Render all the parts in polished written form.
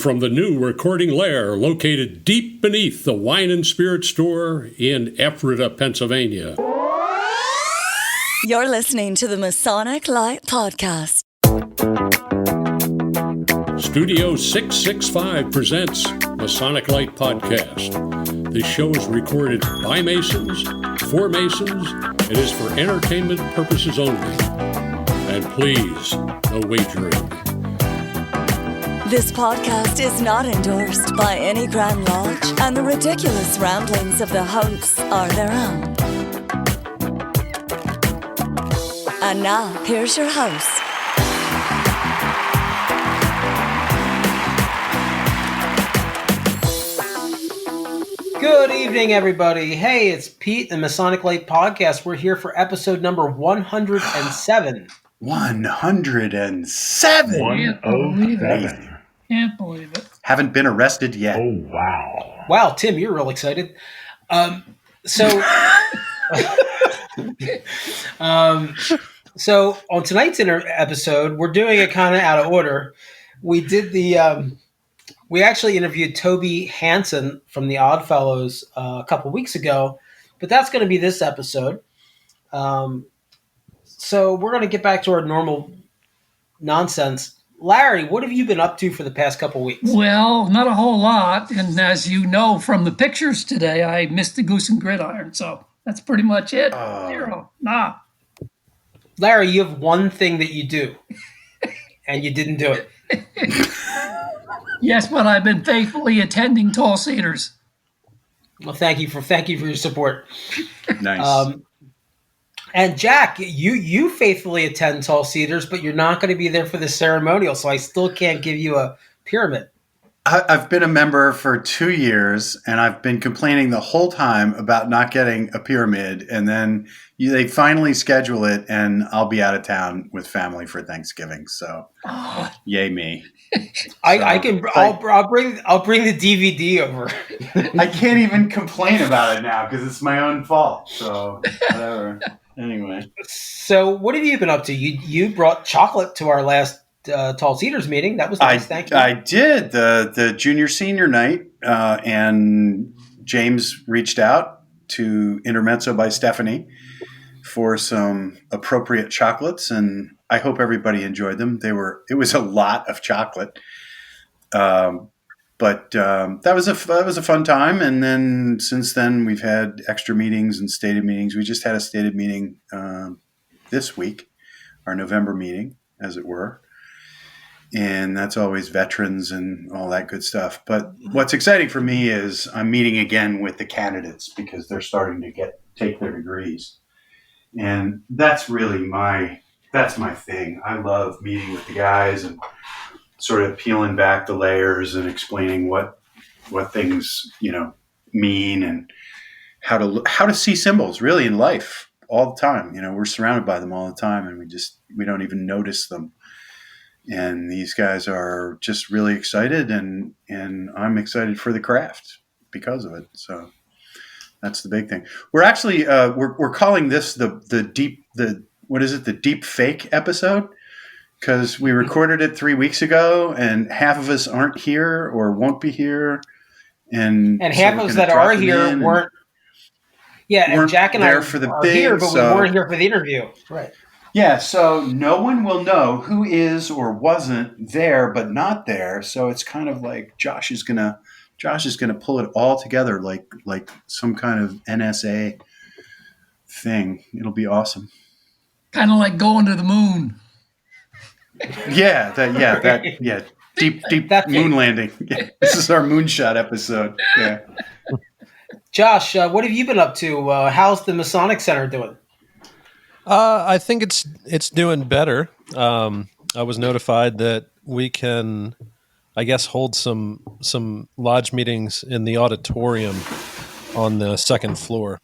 From the new recording lair located deep beneath the Wine and Spirit store in Ephrata, Pennsylvania. You're listening to the Masonic Lite podcast. Studio 665 presents Masonic Lite podcast. This show is recorded by Masons, for Masons, and is for entertainment purposes only. And please, no wagering. This podcast is not endorsed by any Grand Lodge, and the ridiculous ramblings of the hosts are their own. And now, here's your host. Good evening, everybody. Hey, it's Pete, the Masonic Lite podcast. We're here for episode number 107. 107! 107. Can't believe it. Haven't been arrested yet. Oh, wow. Wow, Tim, you're real excited. So on tonight's episode, we're doing it kind of out of order. We did we actually interviewed Toby Hanson from the Oddfellows a couple weeks ago, but that's going to be this episode. So we're going to get back to our normal nonsense. Larry, what have you been up to for the past couple weeks? Well, not a whole lot. And as you know from the pictures today, I missed the goose and gridiron. So that's pretty much it. Zero. Nah. Larry, you have one thing that you do, and you didn't do it. Yes, but I've been faithfully attending Tall Cedars. Well, thank you for your support. Nice. And Jack, you faithfully attend Tall Cedars, but you're not going to be there for the ceremonial, so I still can't give you a pyramid. I've been a member for 2 years, and I've been complaining the whole time about not getting a pyramid, and then they finally schedule it, and I'll be out of town with family for Thanksgiving. So, yay me! I'll bring the DVD over. I can't even complain about it now because it's my own fault. So whatever. Anyway, so what have you been up to? You brought chocolate to our last Tall Cedars meeting. That was nice. Thank you. I did the junior senior night, and James reached out to Intermezzo by Stephanie for some appropriate chocolates, and I hope everybody enjoyed them. It was a lot of chocolate, but that was a fun time. And then since then, we've had extra meetings and stated meetings. We just had a stated meeting this week, our November meeting, as it were. And that's always veterans and all that good stuff. But what's exciting for me is I'm meeting again with the candidates because they're starting to take their degrees. And that's really my thing. I love meeting with the guys and sort of peeling back the layers and explaining what things, mean and how to see symbols really in life all the time. We're surrounded by them all the time and we don't even notice them. And these guys are just really excited and I'm excited for the craft because of it. So that's the big thing. We're actually we're calling this the deep fake episode because we recorded it 3 weeks ago and half of us aren't here or won't be here, and half of us that are here weren't. Yeah, and Jack and I are here, but we weren't here for the interview. Right. Yeah, so no one will know who is or wasn't there but not there. So it's kind of like Josh is gonna pull it all together like some kind of NSA thing. It'll be awesome. Kind of like going to the moon. Deep moon landing. Yeah, this is our moonshot episode. Yeah. Josh, what have you been up to? How's the Masonic Center doing? I think it's doing better. I was notified that we can, I guess, hold some lodge meetings in the auditorium on the second floor.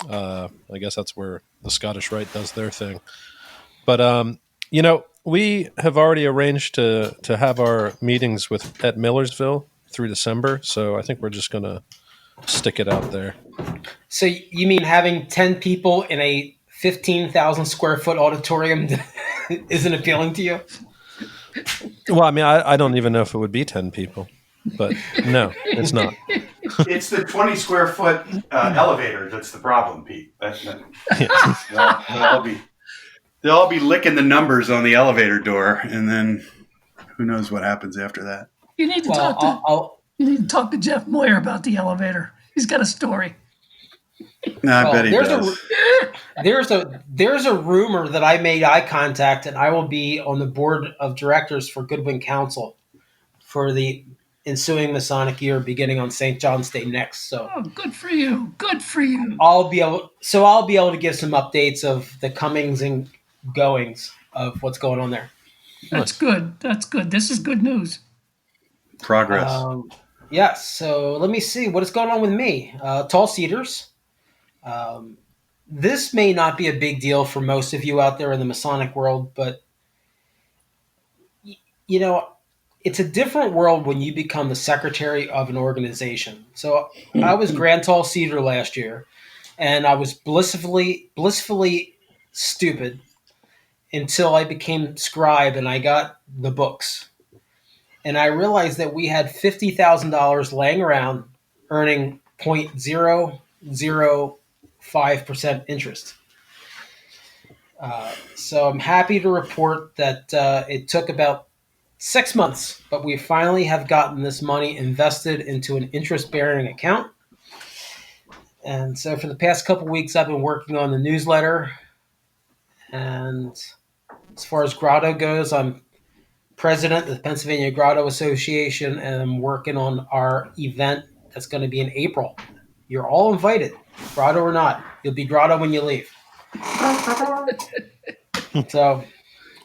I guess that's where the Scottish Rite does their thing. But we have already arranged to have our meetings at Millersville through December, so I think we're just going to stick it out there. So you mean having 10 people in a 15,000 square foot auditorium isn't appealing to you? Well, I mean, I don't even know if it would be 10 people. but no, it's not. It's the 20 square foot elevator that's the problem, Pete. They'll all be licking the numbers on the elevator door, and then who knows what happens after that. You need to talk to Jeff Moyer about the elevator. He's got a story. No, I bet he does. There's a rumor that I made eye contact, and I will be on the board of directors for Goodwin Council for the ensuing Masonic year beginning on St. John's Day next. So good for you. Good for you. I'll be able to give some updates of the comings and goings of what's going on there. That's good. That's good. This is good news. Progress. Yes. So let me see what is going on with me. Tall Cedars. This may not be a big deal for most of you out there in the Masonic world, but you know, it's a different world when you become the secretary of an organization. So I was Grand Tall Cedar last year, and I was blissfully stupid until I became scribe and I got the books. And I realized that we had $50,000 laying around earning 0.005% interest. So I'm happy to report that it took about 6 months, but we finally have gotten this money invested into an interest-bearing account. And so for the past couple weeks, I've been working on the newsletter. And as far as Grotto goes, I'm president of the Pennsylvania Grotto Association, and I'm working on our event that's going to be in April. You're all invited, Grotto or not. You'll be Grotto when you leave. So,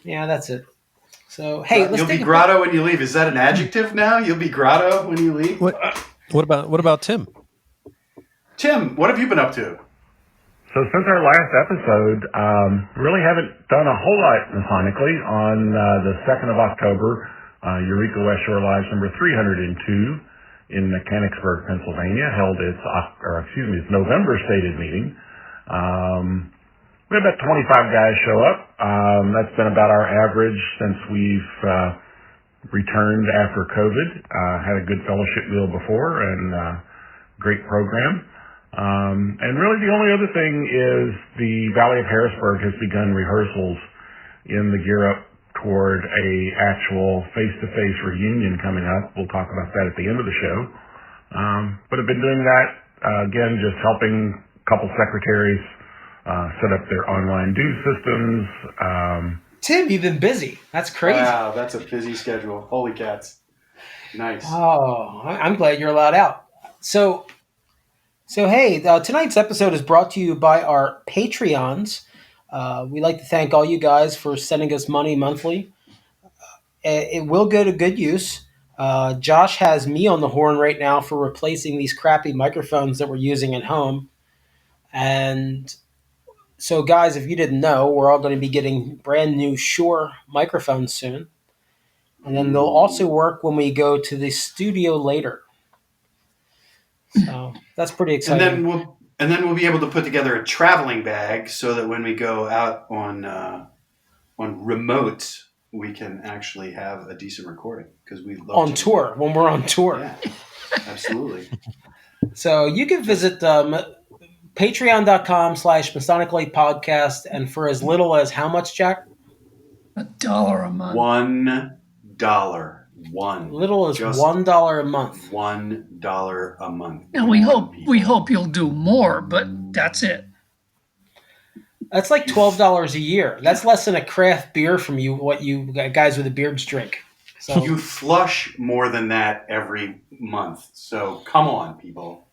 yeah, that's it. So, hey, let's you'll be Grotto when you leave. Is that an adjective now? You'll be Grotto when you leave? What about Tim? Tim, what have you been up to? So since our last episode, really haven't done a whole lot Masonically. On the 2nd of October, Eureka West Shore Lives number 302 in Mechanicsburg, Pennsylvania, held its November stated meeting. We had about 25 guys show up. That's been about our average since we've returned after COVID. Had a good fellowship meal before and great program. And really the only other thing is the Valley of Harrisburg has begun rehearsals in the gear up toward a actual face-to-face reunion coming up. We'll talk about that at the end of the show. But I've been doing that, again, just helping a couple secretaries set up their online due systems. Tim, you've been busy. That's crazy. Wow, that's a busy schedule. Holy cats. Nice. Oh, I'm glad you're allowed out. So hey, tonight's episode is brought to you by our Patreons. We'd like to thank all you guys for sending us money monthly. It will go to good use. Josh has me on the horn right now for replacing these crappy microphones that we're using at home. And so, guys, if you didn't know, we're all going to be getting brand new Shure microphones soon. And then they'll also work when we go to the studio later. So that's pretty exciting. And then we'll be able to put together a traveling bag so that when we go out on remote, we can actually have a decent recording because we love on tour when we're on tour. Yeah, absolutely. So you can visit patreon.com/Masonic Lite Podcast, and for as little as how much, Jack? $1 a month. $1. Little as $1 a month. $1 a month. And we hope you'll do more, but that's it. That's like $12 a year. That's less than a craft beer from you. What you guys with the beards drink. So you flush more than that every month. So come on, people,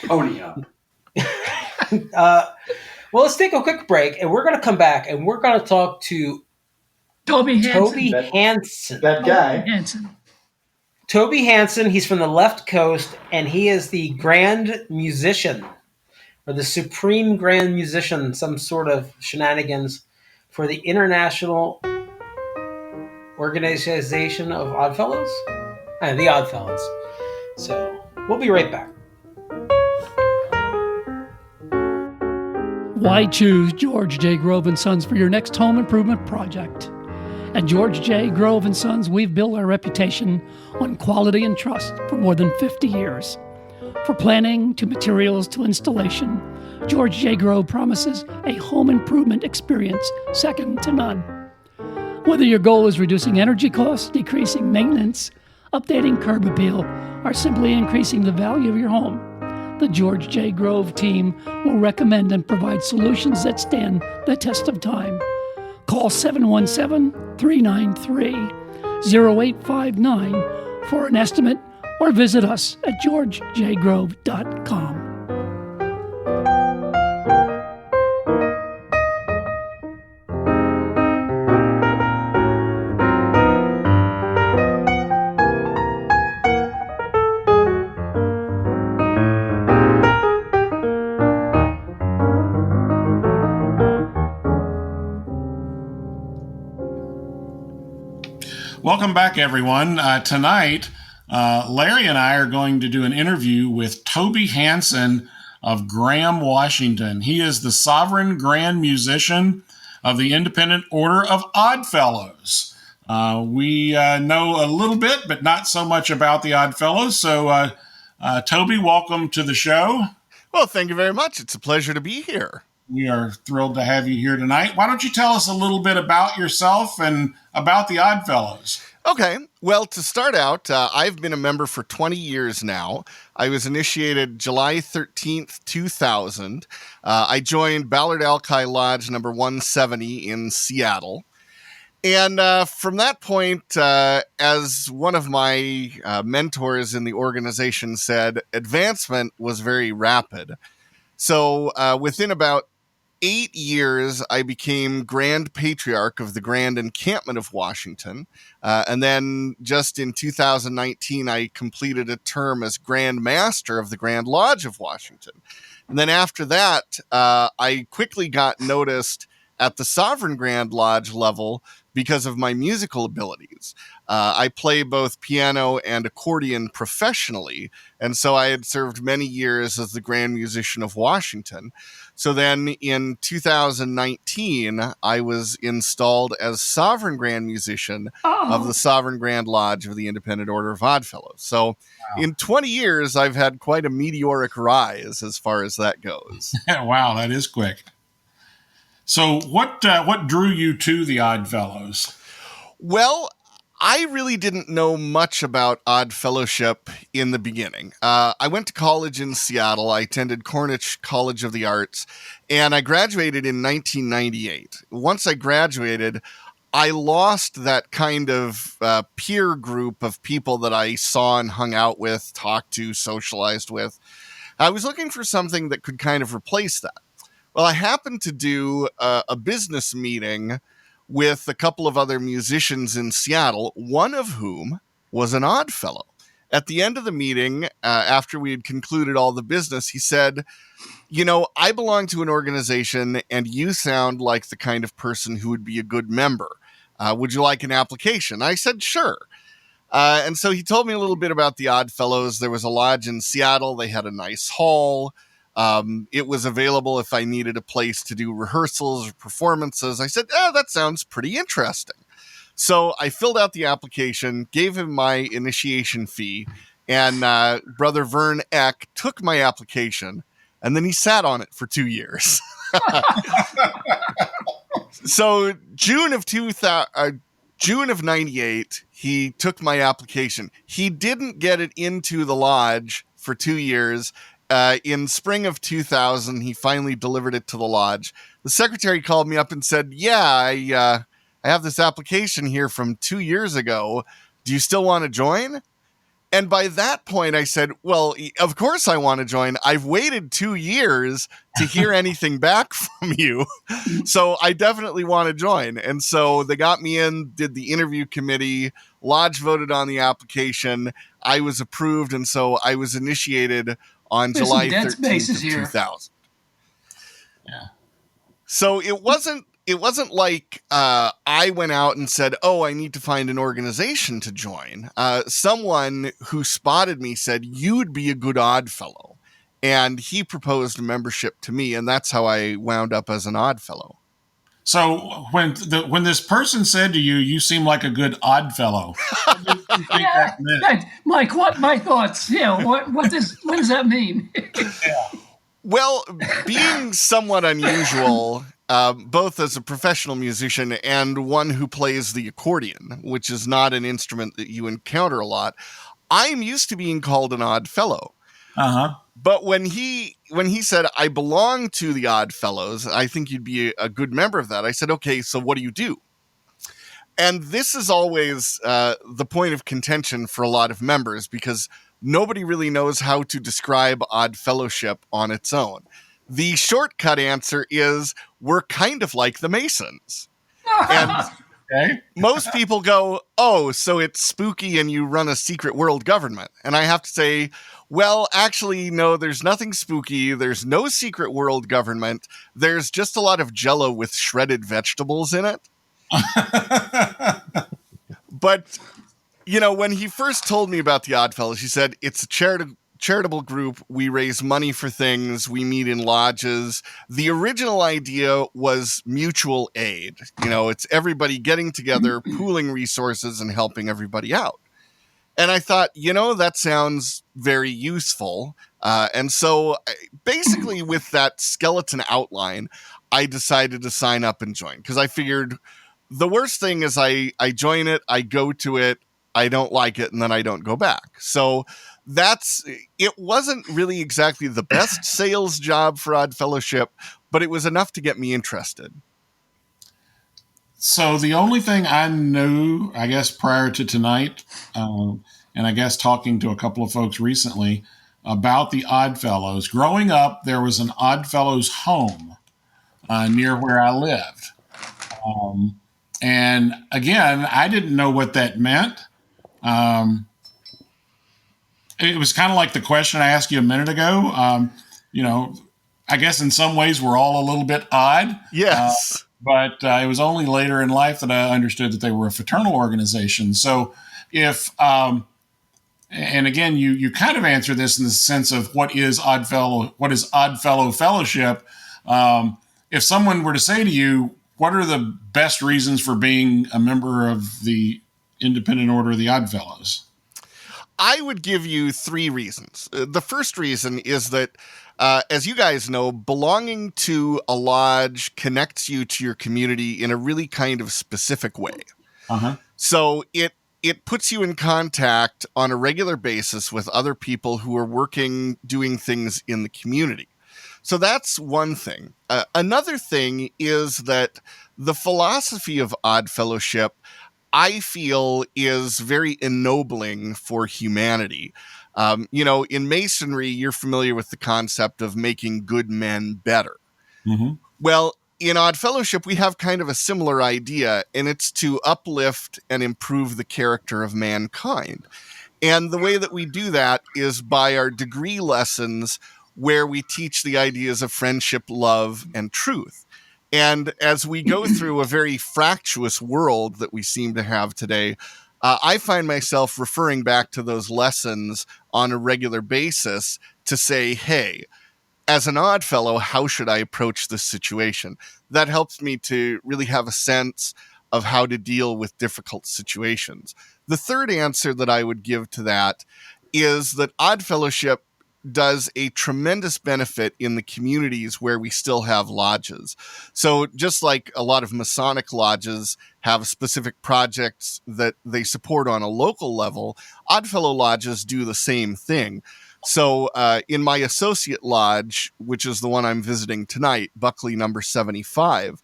pony up. Well, let's take a quick break, and we're going to come back, and we're going to talk to Toby Hanson. That guy. Toby Hanson. He's from the left coast, and he is the grand musician, or the supreme grand musician, some sort of shenanigans for the International Organization of Oddfellows? The Oddfellows. So we'll be right back. Why choose George J. Grove & Sons for your next home improvement project? At George J. Grove & Sons, we've built our reputation on quality and trust for more than 50 years. From planning to materials to installation, George J. Grove promises a home improvement experience second to none. Whether your goal is reducing energy costs, decreasing maintenance, updating curb appeal, or simply increasing the value of your home, the George J. Grove team will recommend and provide solutions that stand the test of time. Call 717-393-0859 for an estimate or visit us at georgejgrove.com. Welcome back, everyone. Tonight, Larry and I are going to do an interview with Toby Hanson of Graham, Washington. He is the Sovereign Grand Musician of the Independent Order of Oddfellows. We know a little bit, but not so much about the Oddfellows. So, Toby, welcome to the show. Well, thank you very much. It's a pleasure to be here. We are thrilled to have you here tonight. Why don't you tell us a little bit about yourself and about the Oddfellows? Okay. Well, to start out, I've been a member for 20 years now. I was initiated July 13th, 2000. I joined Ballard Alki Lodge number 170 in Seattle. And from that point, as one of my mentors in the organization said, advancement was very rapid. So within about 8 years, I became Grand Patriarch of the Grand Encampment of Washington. And then just in 2019, I completed a term as Grand Master of the Grand Lodge of Washington. And then after that, I quickly got noticed at the Sovereign Grand Lodge level because of my musical abilities. I play both piano and accordion professionally, and so I had served many years as the Grand Musician of Washington. So then in 2019, I was installed as Sovereign Grand Musician of the Sovereign Grand Lodge of the Independent Order of Oddfellows. So in 20 years, I've had quite a meteoric rise as far as that goes. Wow, that is quick. So what drew you to the Oddfellows? Well, I really didn't know much about Odd Fellowship in the beginning. I went to college in Seattle. I attended Cornish College of the Arts, and I graduated in 1998. Once I graduated, I lost that kind of peer group of people that I saw and hung out with, talked to, socialized with. I was looking for something that could kind of replace that. Well, I happened to do a business meeting with a couple of other musicians in Seattle, one of whom was an Oddfellow. At the end of the meeting, after we had concluded all the business, he said, you know, I belong to an organization and you sound like the kind of person who would be a good member. Would you like an application? I said, sure. And so he told me a little bit about the Oddfellows. There was a lodge in Seattle. They had a nice hall. It was available if I needed a place to do rehearsals or performances. I said, that sounds pretty interesting. So I filled out the application, gave him my initiation fee, and Brother Vern Eck took my application, and then he sat on it for 2 years. So June of 98, he took my application. He didn't get it into the lodge for 2 years. In spring of 2000, he finally delivered it to the lodge. The secretary called me up and said, I have this application here from 2 years ago. Do you still want to join? And by that point, I said, well, of course I want to join. I've waited 2 years to hear anything back from you. So I definitely want to join. And so they got me in, did the interview committee, lodge voted on the application. I was approved. And so I was initiated on July 13th of 2000. Yeah. So it wasn't like I went out and said, I need to find an organization to join. Someone who spotted me said, you'd be a good Oddfellow. And he proposed membership to me, and that's how I wound up as an Oddfellow. So when this person said to you, "You seem like a good odd fellow," what did you think that meant? Mike, what my thoughts? Yeah, what does that mean? Well, being somewhat unusual, both as a professional musician and one who plays the accordion, which is not an instrument that you encounter a lot, I'm used to being called an odd fellow. Uh-huh. But when he said, I belong to the Odd Fellows, I think you'd be a good member of that, I said, okay, so what do you do? And this is always the point of contention for a lot of members, because nobody really knows how to describe Odd Fellowship on its own. The shortcut answer is we're kind of like the Masons. And Okay. most people go, oh, so it's spooky and you run a secret world government. And I have to say, well, actually, no, there's nothing spooky. There's no secret world government. There's just a lot of Jell-O with shredded vegetables in it. But, you know, when he first told me about the Oddfellows, he said, it's a charitable group. We raise money for things. We meet in lodges. The original idea was mutual aid. You know, it's everybody getting together, pooling resources, and helping everybody out. And I thought, you know, that sounds very useful. And so basically with that skeleton outline, I decided to sign up and join, because I figured the worst thing is I join it, I go to it, I don't like it, and then I don't go back. So it wasn't really exactly the best sales job for Odd Fellowship, but it was enough to get me interested. So the only thing I knew, I guess, prior to tonight, and I guess talking to a couple of folks recently about the Oddfellows, growing up, there was an Oddfellows home near where I lived. And again, I didn't know what that meant. It was kind of like the question I asked you a minute ago. You know, I guess in some ways we're all a little bit odd. Yes. But it was only later in life that I understood that they were a fraternal organization. So if, and again, you kind of answer this in the sense of what is Oddfellow Fellowship? If someone were to say to you, what are the best reasons for being a member of the Independent Order of the Oddfellows? I would give you 3 reasons. The first reason is that, as you guys know, belonging to a lodge connects you to your community in a really kind of specific way. Uh-huh. So it puts you in contact on a regular basis with other people who are doing things in the community. So that's one thing. Another thing is that the philosophy of Odd Fellowship, I feel, is very ennobling for humanity. You know, in Masonry, you're familiar with the concept of making good men better. Mm-hmm. Well, in Odd Fellowship, we have kind of a similar idea, and it's to uplift and improve the character of mankind. And the way that we do that is by our degree lessons, where we teach the ideas of friendship, love, and truth. And as we go through a very fractious world that we seem to have today, I find myself referring back to those lessons on a regular basis to say, hey, as an odd fellow, how should I approach this situation? That helps me to really have a sense of how to deal with difficult situations. The third answer that I would give to that is that Odd Fellowship does a tremendous benefit in the communities where we still have lodges. So just like a lot of Masonic lodges have specific projects that they support on a local level, Oddfellow lodges do the same thing. So in my associate lodge, which is the one I'm visiting tonight, Buckley number 75,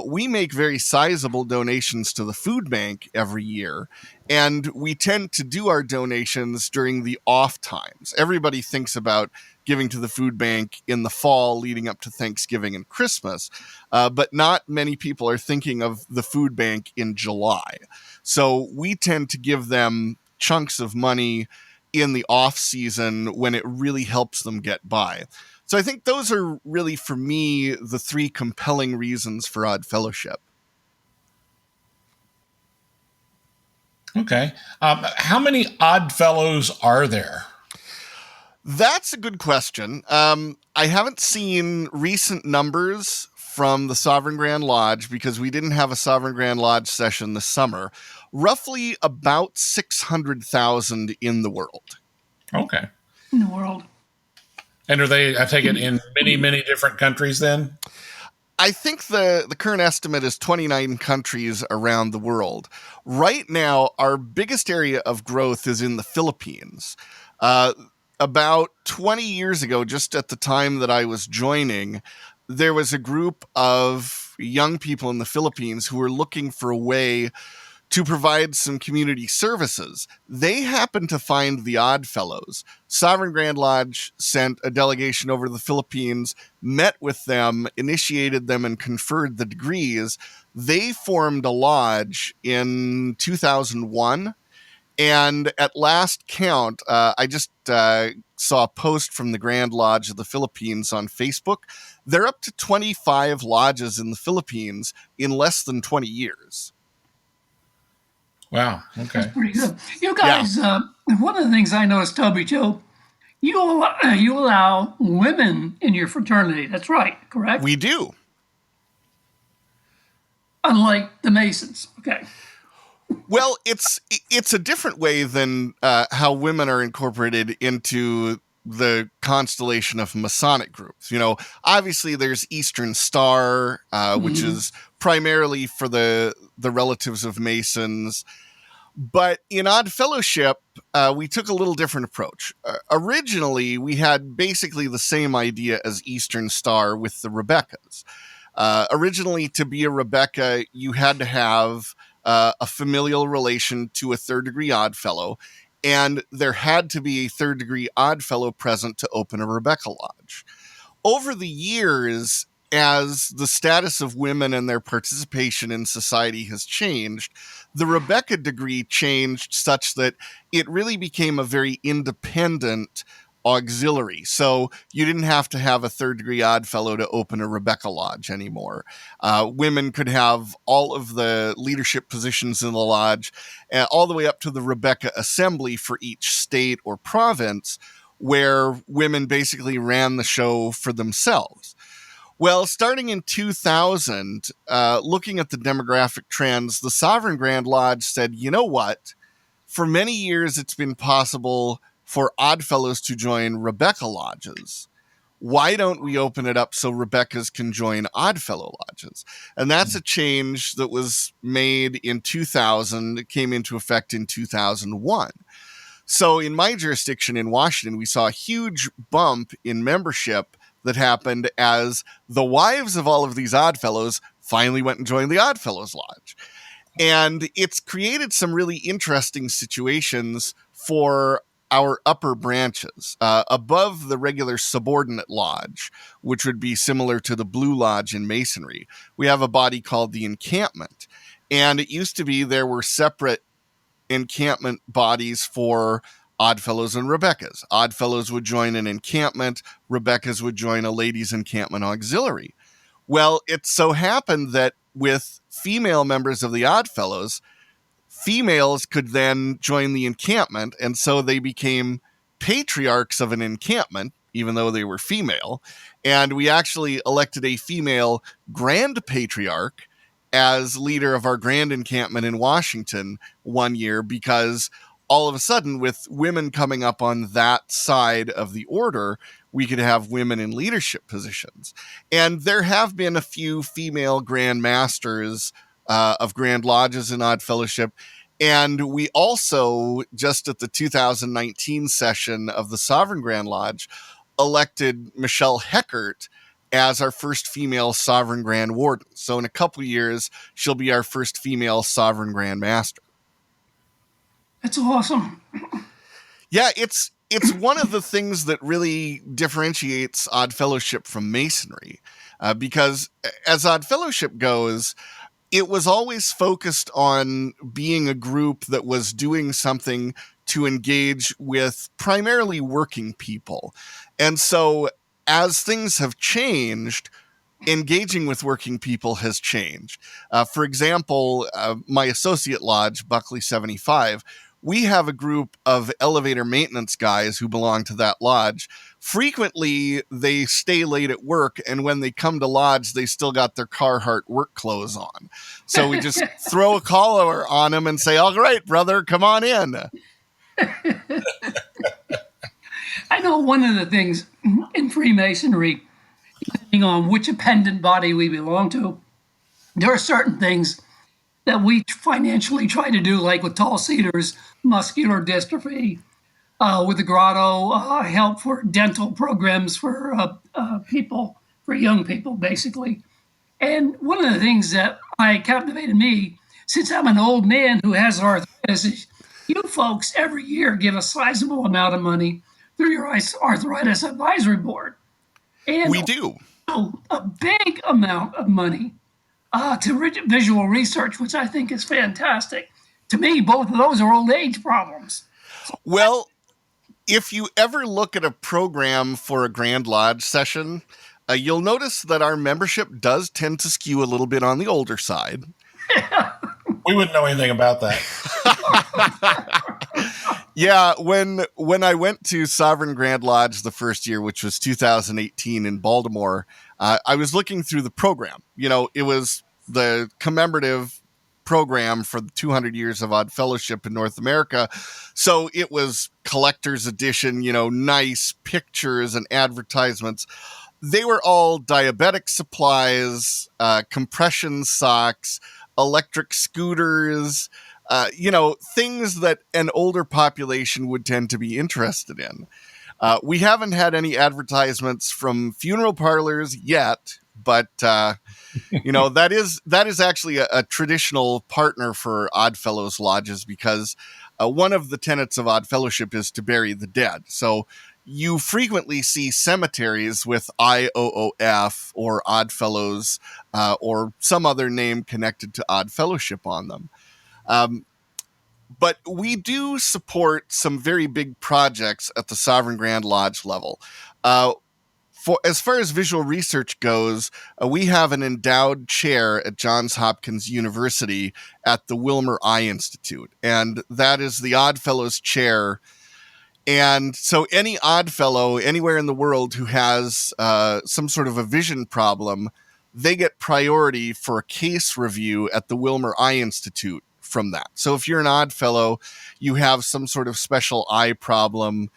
we make very sizable donations to the food bank every year. And we tend to do our donations during the off times. Everybody thinks about giving to the food bank in the fall leading up to Thanksgiving and Christmas. But not many people are thinking of the food bank in July. So we tend to give them chunks of money in the off season when it really helps them get by. So I think those are really, for me, the 3 compelling reasons for Odd Fellowship. Okay. How many Odd Fellows are there? That's a good question. I haven't seen recent numbers from the Sovereign Grand Lodge, because we didn't have a Sovereign Grand Lodge session this summer, roughly about 600,000 in the world. Okay. In the world. And are they, I take it, in many, many different countries then? I think the current estimate is 29 countries around the world. Right now, our biggest area of growth is in the Philippines. About 20 years ago, just at the time that I was joining, there was a group of young people in the Philippines who were looking for a way to provide some community services. They happened to find the Oddfellows. Sovereign Grand Lodge sent a delegation over to the Philippines, met with them, initiated them, and conferred the degrees. They formed a lodge in 2001. And at last count, I just saw a post from the Grand Lodge of the Philippines on Facebook. They're up to 25 lodges in the Philippines in less than 20 years. Wow. Okay. That's pretty good. You guys, one of the things I noticed, Toby, too, you allow women in your fraternity. That's right, correct? We do. Unlike the Masons. Okay. Well, it's a different way than how women are incorporated into the constellation of Masonic groups. You know, obviously there's Eastern Star, which is primarily for the relatives of Masons. But in Odd Fellowship, we took a little different approach. Originally, we had basically the same idea as Eastern Star with the Rebeccas. Originally, to be a Rebecca, you had to have a familial relation to a third-degree Oddfellow, and there had to be a third-degree Oddfellow present to open a Rebecca Lodge. Over the years, as the status of women and their participation in society has changed, the Rebecca degree changed such that it really became a very independent auxiliary. So you didn't have to have a third degree Oddfellow to open a Rebecca Lodge anymore. Women could have all of the leadership positions in the lodge, all the way up to the Rebecca Assembly for each state or province, where women basically ran the show for themselves. Well, starting in 2000, looking at the demographic trends, the Sovereign Grand Lodge said, you know what? For many years, it's been possible for Oddfellows to join Rebecca Lodges. Why don't we open it up so Rebeccas can join Oddfellow Lodges? And that's a change that was made in 2000. It came into effect in 2001. So in my jurisdiction in Washington, we saw a huge bump in membership that happened as the wives of all of these Oddfellows finally went and joined the Oddfellows Lodge. And it's created some really interesting situations for our upper branches, above the regular subordinate lodge, which would be similar to the Blue Lodge in Masonry. We have a body called the Encampment. And it used to be there were separate encampment bodies for Oddfellows and Rebeccas. Oddfellows would join an encampment, Rebeccas would join a ladies' encampment auxiliary. Well, it so happened that with female members of the Oddfellows, females could then join the encampment, and so they became patriarchs of an encampment, even though they were female. And we actually elected a female Grand Patriarch as leader of our Grand Encampment in Washington one year, because all of a sudden, with women coming up on that side of the order, we could have women in leadership positions. And there have been a few female Grand Masters of Grand Lodges in Odd Fellowship. And we also, just at the 2019 session of the Sovereign Grand Lodge, elected Michelle Heckert as our first female Sovereign Grand Warden. So in a couple of years, she'll be our first female Sovereign Grand Master. That's awesome. Yeah, it's one of the things that really differentiates Odd Fellowship from Masonry, because as Odd Fellowship goes, it was always focused on being a group that was doing something to engage with primarily working people. And so as things have changed, engaging with working people has changed. For example, my associate lodge, Buckley 75, we have a group of elevator maintenance guys who belong to that lodge. Frequently, they stay late at work, and when they come to lodge, they still got their Carhartt work clothes on. So we just throw a collar on them and say, all right, brother, come on in. I know one of the things in Freemasonry, depending on which appendant body we belong to, there are certain things that we financially try to do, like with Tall Cedars, muscular dystrophy, with the Grotto, help for dental programs for people, for young people, basically. And one of the things that captivated me, since I'm an old man who has arthritis, is you folks every year give a sizable amount of money through your arthritis advisory board. And we do. A big amount of money to visual research, which I think is fantastic. To me, both of those are old age problems. Well, if you ever look at a program for a Grand Lodge session, you'll notice that our membership does tend to skew a little bit on the older side. We wouldn't know anything about that. Yeah, when I went to Sovereign Grand Lodge the first year, which was 2018 in Baltimore, I was looking through the program. You know, it was the commemorative program for the 200 years of Odd Fellowship in North America. So it was collector's edition, you know, nice pictures and advertisements. They were all diabetic supplies, compression socks, electric scooters, you know, things that an older population would tend to be interested in. We haven't had any advertisements from funeral parlors yet, but, you know, that is actually a traditional partner for Oddfellows lodges, because one of the tenets of Odd Fellowship is to bury the dead. So you frequently see cemeteries with IOOF or Oddfellows or some other name connected to Odd Fellowship on them. But we do support some very big projects at the Sovereign Grand Lodge level. For as far as visual research goes, we have an endowed chair at Johns Hopkins University at the Wilmer Eye Institute, and that is the Oddfellows chair. And so any Oddfellow anywhere in the world who has some sort of a vision problem, they get priority for a case review at the Wilmer Eye Institute from that. So if you're an Oddfellow, you have some sort of special eye problem,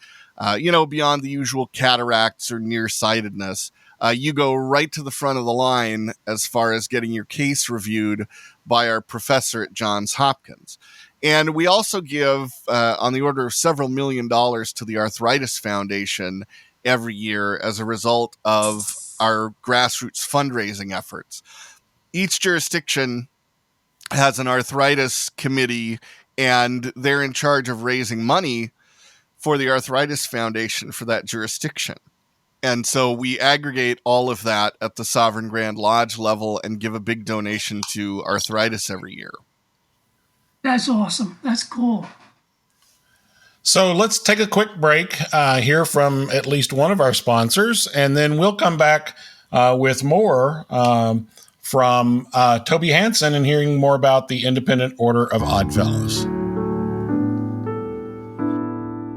you know, beyond the usual cataracts or nearsightedness, you go right to the front of the line as far as getting your case reviewed by our professor at Johns Hopkins. And we also give on the order of several $1 million to the Arthritis Foundation every year as a result of our grassroots fundraising efforts. Each jurisdiction has an arthritis committee, and they're in charge of raising money for the Arthritis Foundation for that jurisdiction. And so we aggregate all of that at the Sovereign Grand Lodge level and give a big donation to arthritis every year. That's awesome. That's cool. So let's take a quick break, hear from at least one of our sponsors, and then we'll come back with more from Toby Hanson and hearing more about the Independent Order of Oddfellows.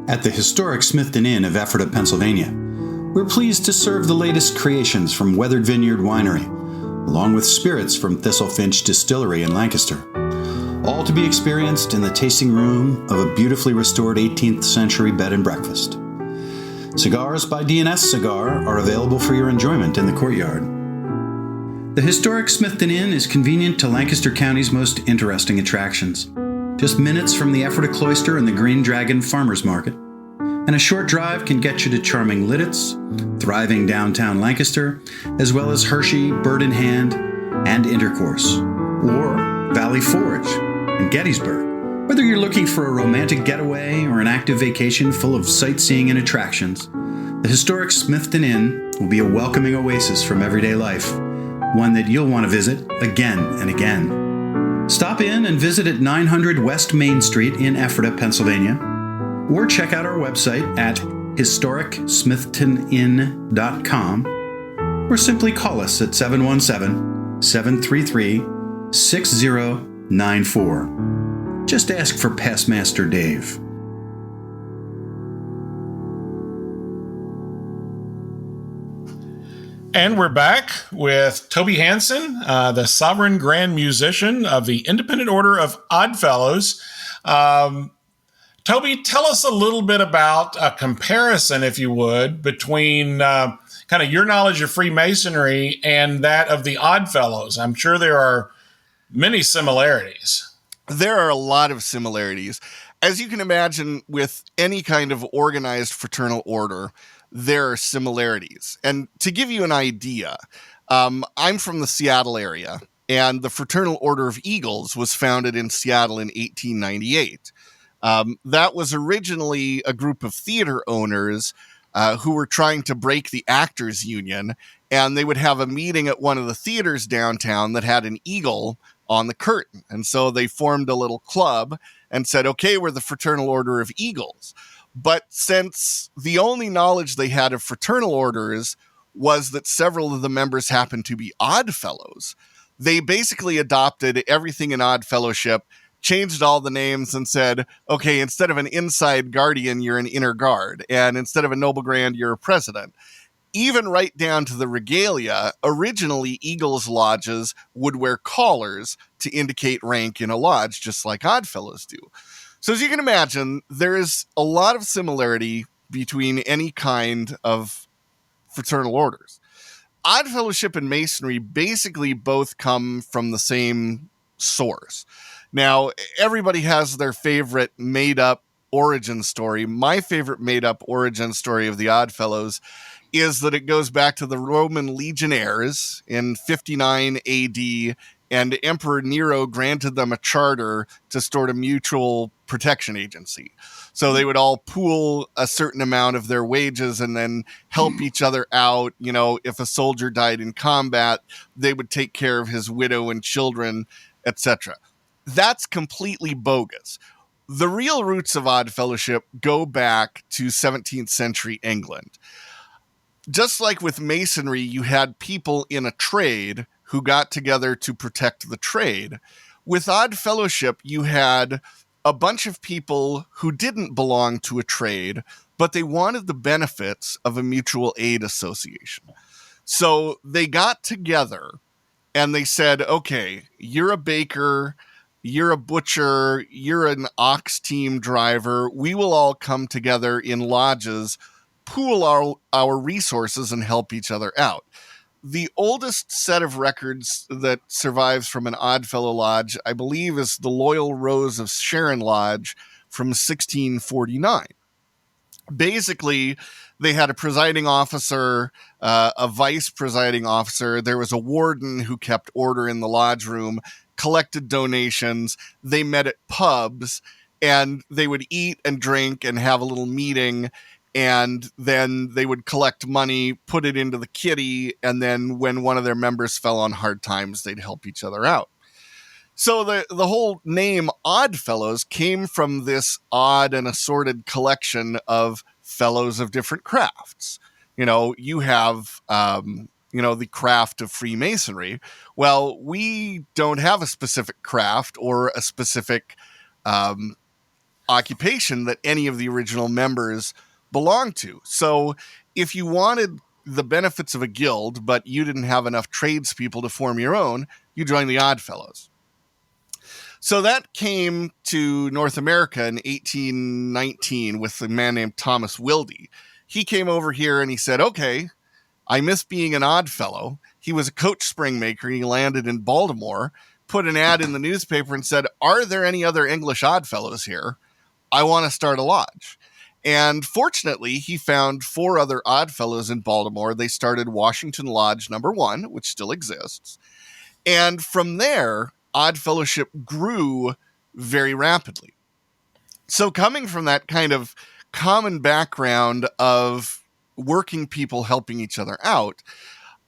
At the Historic Smithton Inn of Ephrata, Pennsylvania, we're pleased to serve the latest creations from Weathered Vineyard Winery, along with spirits from Thistlefinch Distillery in Lancaster, all to be experienced in the tasting room of a beautifully restored 18th century bed and breakfast. Cigars by D&S Cigar are available for your enjoyment in the courtyard. The Historic Smithton Inn is convenient to Lancaster County's most interesting attractions. Just minutes from the Ephrata Cloister and the Green Dragon Farmers Market, and a short drive can get you to charming Lidditz, thriving downtown Lancaster, as well as Hershey, Bird in Hand, and Intercourse, or Valley Forge and Gettysburg. Whether you're looking for a romantic getaway or an active vacation full of sightseeing and attractions, the Historic Smithton Inn will be a welcoming oasis from everyday life, one that you'll want to visit again and again. Stop in and visit at 900 West Main Street in Ephrata, Pennsylvania, or check out our website at historicsmithtoninn.com, or simply call us at 717-733-6094. Just ask for Past Master Dave. And we're back with Toby Hanson, the Sovereign Grand Musician of the Independent Order of Oddfellows. Toby, tell us a little bit about a comparison, if you would, between kind of your knowledge of Freemasonry and that of the Oddfellows. I'm sure there are many similarities. There are a lot of similarities. As you can imagine, with any kind of organized fraternal order, there are similarities. And to give you an idea, I'm from the Seattle area, and the Fraternal Order of Eagles was founded in Seattle in 1898. That was originally a group of theater owners who were trying to break the actors union, and they would have a meeting at one of the theaters downtown that had an eagle on the curtain. And so they formed a little club and said, okay, we're the Fraternal Order of Eagles. But since the only knowledge they had of fraternal orders was that several of the members happened to be Odd Fellows, they basically adopted everything in Odd Fellowship, changed all the names and said, okay, instead of an inside guardian, you're an inner guard. And instead of a noble grand, you're a president. Even right down to the regalia, originally Eagles lodges would wear collars to indicate rank in a lodge, just like Odd Fellows do. So as you can imagine, there is a lot of similarity between any kind of fraternal orders. Odd Fellowship and Masonry basically both come from the same source. Now, everybody has their favorite made-up origin story. My favorite made-up origin story of the Odd Fellows is that it goes back to the Roman legionnaires in 59 AD, and Emperor Nero granted them a charter to start a mutual protection agency. So they would all pool a certain amount of their wages and then help each other out. You know, if a soldier died in combat, they would take care of his widow and children, etc. That's completely bogus. The real roots of Odd Fellowship go back to 17th century England. Just like with Masonry, you had people in a trade who got together to protect the trade. With Odd Fellowship, you had a bunch of people who didn't belong to a trade, but they wanted the benefits of a mutual aid association. So they got together and they said, okay, you're a baker, you're a butcher, you're an ox team driver. We will all come together in lodges, pool our resources, and help each other out. The oldest set of records that survives from an Oddfellow lodge, I believe, is the Loyal Rose of Sharon Lodge from 1649. Basically, they had a presiding officer, a vice presiding officer. There was a warden who kept order in the lodge room, collected donations. They met at pubs, and they would eat and drink and have a little meeting. And then they would collect money, put it into the kitty, and then when one of their members fell on hard times, they'd help each other out. So the whole name Odd Fellows came from this odd and assorted collection of fellows of different crafts. You know, you have, the craft of Freemasonry. Well, we don't have a specific craft or a specific occupation that any of the original members belong to. So if you wanted the benefits of a guild, but you didn't have enough tradespeople to form your own, you joined the Odd Fellows. So that came to North America in 1819 with a man named Thomas Wilde. He came over here and he said, okay, I miss being an odd fellow. He was a coach spring maker. He landed in Baltimore, put an ad in the newspaper and said, are there any other English odd fellows here? I want to start a lodge. And fortunately, he found 4 other Odd Fellows in Baltimore. They started Washington Lodge number 1, which still exists. And from there, Odd Fellowship grew very rapidly. So coming from that kind of common background of working people helping each other out,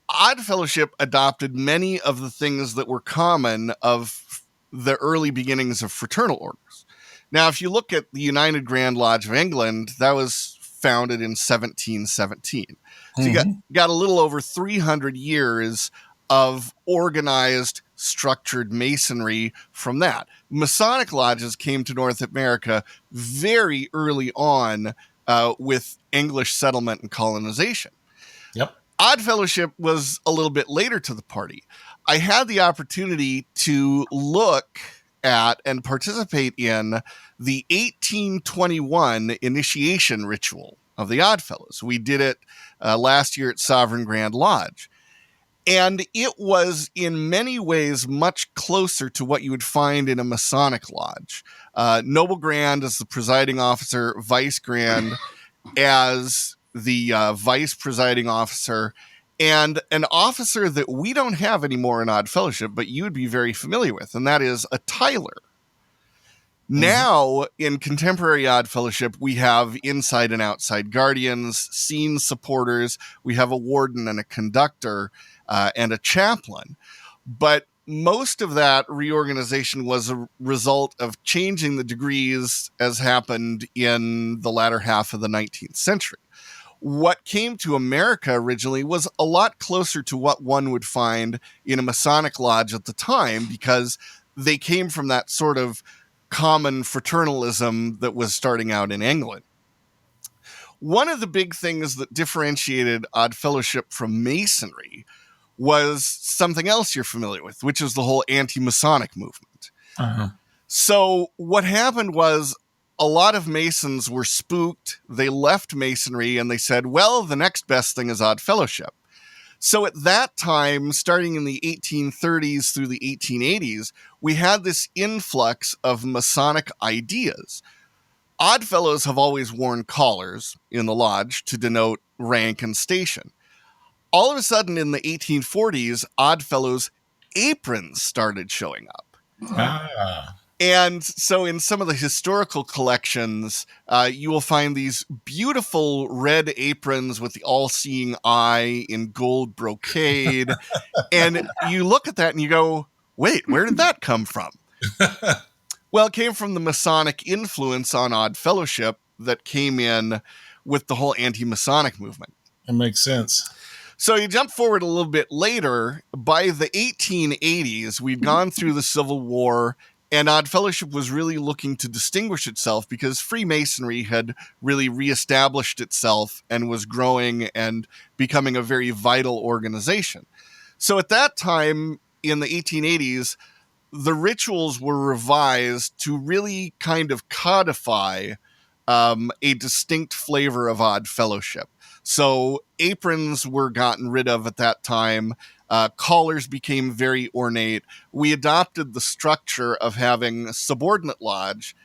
Odd Fellowship adopted many of the things that were common of the early beginnings of fraternal orders. Now, if you look at the United Grand Lodge of England, that was founded in 1717. So you got a little over 300 years of organized structured Masonry from that. Masonic lodges came to North America very early on with English settlement and colonization. Yep. Odd Fellowship was a little bit later to the party. I had the opportunity to look at and participate in the 1821 initiation ritual of the Oddfellows. We did it last year at Sovereign Grand Lodge. And it was in many ways much closer to what you would find in a Masonic lodge. Noble Grand as the presiding officer, Vice Grand as the vice presiding officer, and an officer that we don't have anymore in Odd Fellowship, but you would be very familiar with, and that is a Tyler. Now, in contemporary Odd Fellowship, we have inside and outside guardians, scene supporters, we have a warden and a conductor, and a chaplain. But most of that reorganization was a result of changing the degrees as happened in the latter half of the 19th century. What came to America originally was a lot closer to what one would find in a Masonic lodge at the time, because they came from that sort of common fraternalism that was starting out in England. One of the big things that differentiated Odd Fellowship from Masonry was something else you're familiar with, which is the whole anti-Masonic movement. Uh-huh. So what happened was a lot of Masons were spooked. They left Masonry and they said, well, the next best thing is Odd Fellowship. So at that time, starting in the 1830s through the 1880s, we had this influx of Masonic ideas. Oddfellows have always worn collars in the lodge to denote rank and station. All of a sudden in the 1840s, Oddfellows aprons started showing up. Ah. And so in some of the historical collections, you will find these beautiful red aprons with the all-seeing eye in gold brocade. And you look at that and you go, wait, where did that come from? Well, it came from the Masonic influence on Odd Fellowship that came in with the whole anti-Masonic movement. That makes sense. So you jump forward a little bit later. By the 1880s, we'd gone through the Civil War, and Odd Fellowship was really looking to distinguish itself because Freemasonry had really reestablished itself and was growing and becoming a very vital organization. So at that time, in the 1880s, the rituals were revised to really kind of codify a distinct flavor of Odd Fellowship. So aprons were gotten rid of at that time. Collars became very ornate. We adopted the structure of having a subordinate lodge,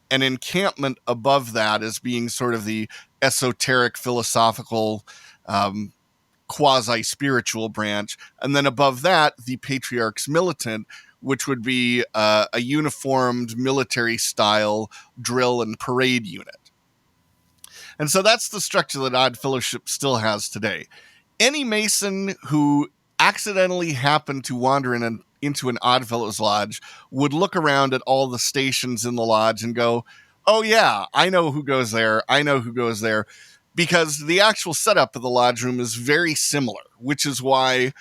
an encampment above that as being sort of the esoteric, philosophical, quasi-spiritual branch. And then above that, the patriarch's militant, which would be a uniformed military-style drill and parade unit. And so that's the structure that Odd Fellowship still has today. Any Mason who accidentally happened to wander into an Odd Fellows lodge would look around at all the stations in the lodge and go, oh yeah, I know who goes there. I know who goes there. Because the actual setup of the lodge room is very similar, which is why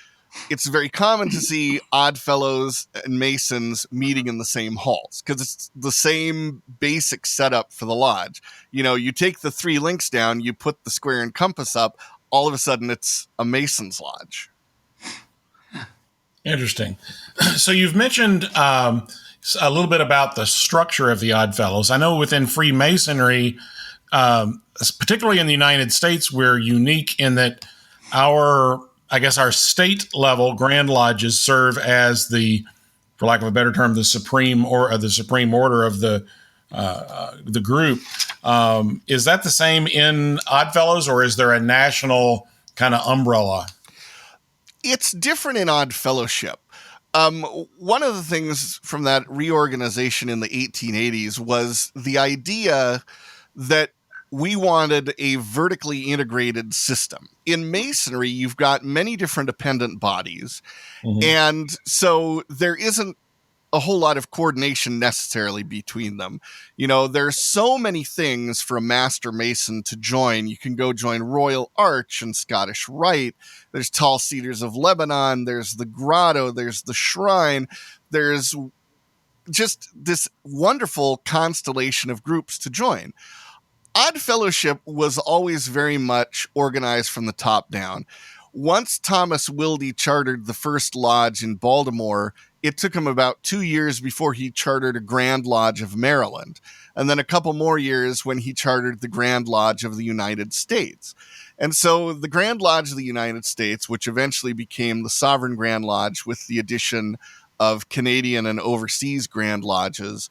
it's very common to see Odd Fellows and Masons meeting in the same halls, because it's the same basic setup for the lodge. You know, you take the 3 links down, you put the square and compass up, all of a sudden it's a Mason's lodge. Interesting. So you've mentioned a little bit about the structure of the Odd Fellows. I know within Freemasonry, particularly in the United States, we're unique in that our state level Grand Lodges serve as the, for lack of a better term, the supreme order of the group. Is that the same in Odd Fellows, or is there a national kind of umbrella? It's different in Odd Fellowship. One of the things from that reorganization in the 1880s was the idea that we wanted a vertically integrated system. In Masonry, you've got many different dependent bodies. Mm-hmm. And so there isn't a whole lot of coordination necessarily between them. You know, there's so many things for a Master Mason to join. You can go join Royal Arch and Scottish Rite. There's Tall Cedars of Lebanon. There's the Grotto. There's the Shrine. There's just this wonderful constellation of groups to join. Odd Fellowship was always very much organized from the top down. Once Thomas Wilde chartered the first lodge in Baltimore, it took him about 2 years before he chartered a Grand Lodge of Maryland, and then a couple more years when he chartered the Grand Lodge of the United States. And so the Grand Lodge of the United States, which eventually became the Sovereign Grand Lodge with the addition of Canadian and overseas Grand Lodges,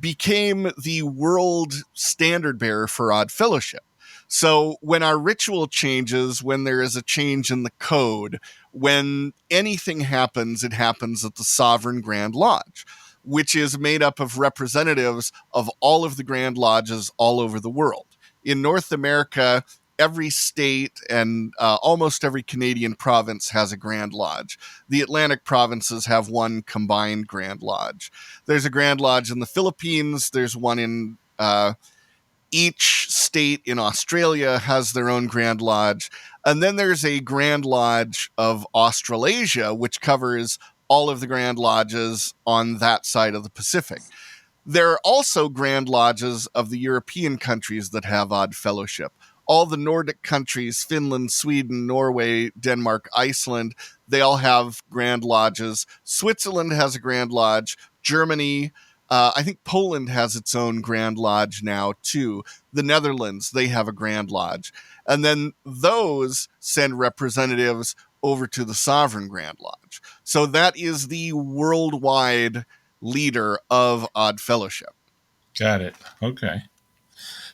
became the world standard bearer for Odd Fellowship. So when our ritual changes, when there is a change in the code, when anything happens, it happens at the Sovereign Grand Lodge, which is made up of representatives of all of the Grand Lodges all over the world. In North America, every state and almost every Canadian province has a Grand Lodge. The Atlantic provinces have one combined Grand Lodge. There's a Grand Lodge in the Philippines. There's one in each state in Australia has their own Grand Lodge. And then there's a Grand Lodge of Australasia, which covers all of the Grand Lodges on that side of the Pacific. There are also Grand Lodges of the European countries that have Odd Fellowship. All the Nordic countries, Finland, Sweden, Norway, Denmark, Iceland, they all have Grand Lodges. Switzerland has a Grand Lodge. Germany, I think Poland has its own Grand Lodge now, too. The Netherlands, they have a Grand Lodge. And then those send representatives over to the Sovereign Grand Lodge. So that is the worldwide leader of Odd Fellowship. Got it. Okay.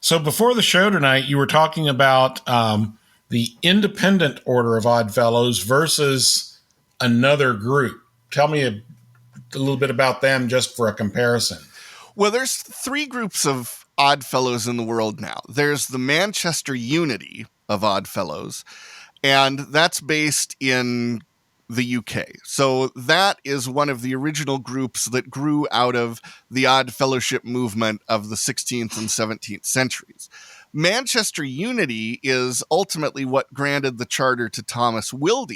So before the show tonight, you were talking about the Independent Order of Odd Fellows versus another group. Tell me a little bit about them just for a comparison. Well, there's 3 groups of Odd Fellows in the world now. There's the Manchester Unity of Odd Fellows, and that's based in the UK. So that is one of the original groups that grew out of the Odd Fellowship movement of the 16th and 17th centuries. Manchester Unity is ultimately what granted the charter to Thomas Wilde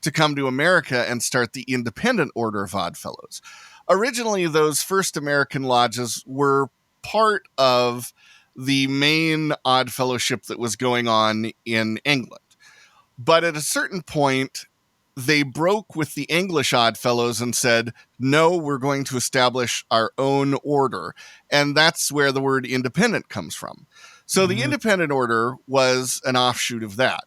to come to America and start the Independent Order of Odd Fellows. Originally, those first American lodges were part of the main Odd Fellowship that was going on in England. But at a certain point, they broke with the English Odd Fellows and said, no, we're going to establish our own order. And that's where the word independent comes from. So the Independent Order was an offshoot of that.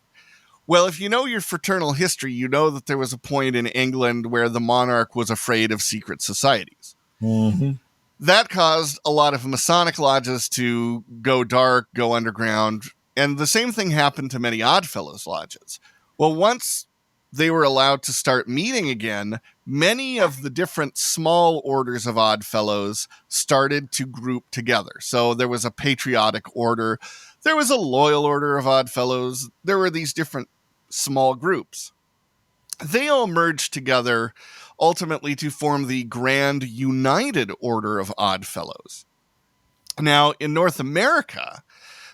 Well, if you know your fraternal history, you know that there was a point in England where the monarch was afraid of secret societies. Mm-hmm. That caused a lot of Masonic lodges to go dark, go underground, and the same thing happened to many Odd Fellows lodges. Well, once they were allowed to start meeting again, many of the different small orders of Odd Fellows started to group together. So there was a patriotic order, there was a loyal order of Odd Fellows, there were these different small groups. They all merged together ultimately to form the Grand United Order of Odd Fellows. Now, in North America,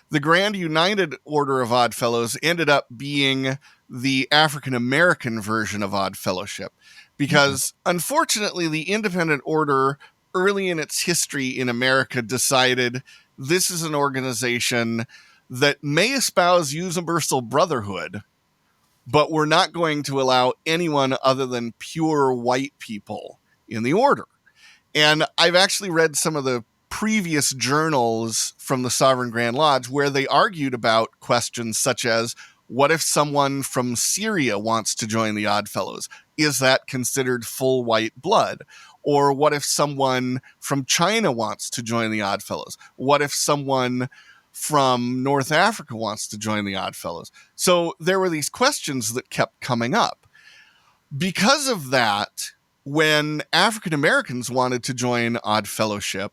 the Grand United Order of Odd Fellows ended up being the African American version of Odd Fellowship, because unfortunately the Independent Order early in its history in America decided this is an organization that may espouse universal brotherhood, but we're not going to allow anyone other than pure white people in the order. And I've actually read some of the previous journals from the Sovereign Grand Lodge where they argued about questions such as, what if someone from Syria wants to join the Odd Fellows? Is that considered full white blood? Or what if someone from China wants to join the Odd Fellows? What if someone from North Africa wants to join the Odd Fellows? So there were these questions that kept coming up. Because of that, when African Americans wanted to join Odd Fellowship,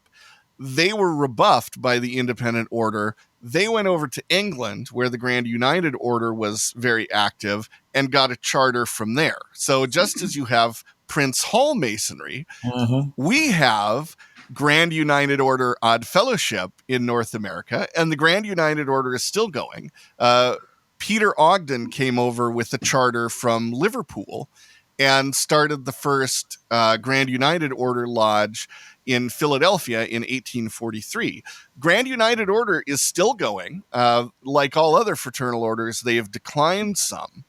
they were rebuffed by the Independent Order. They went over to England, where the Grand United Order was very active, and got a charter from there. So just as you have Prince Hall Masonry. Mm-hmm. We have Grand United Order Odd Fellowship in North America, and the Grand United Order is still going. Peter Ogden came over with a charter from Liverpool and started the first Grand United Order Lodge in Philadelphia in 1843. Grand United Order is still going. Like all other fraternal orders, they have declined some,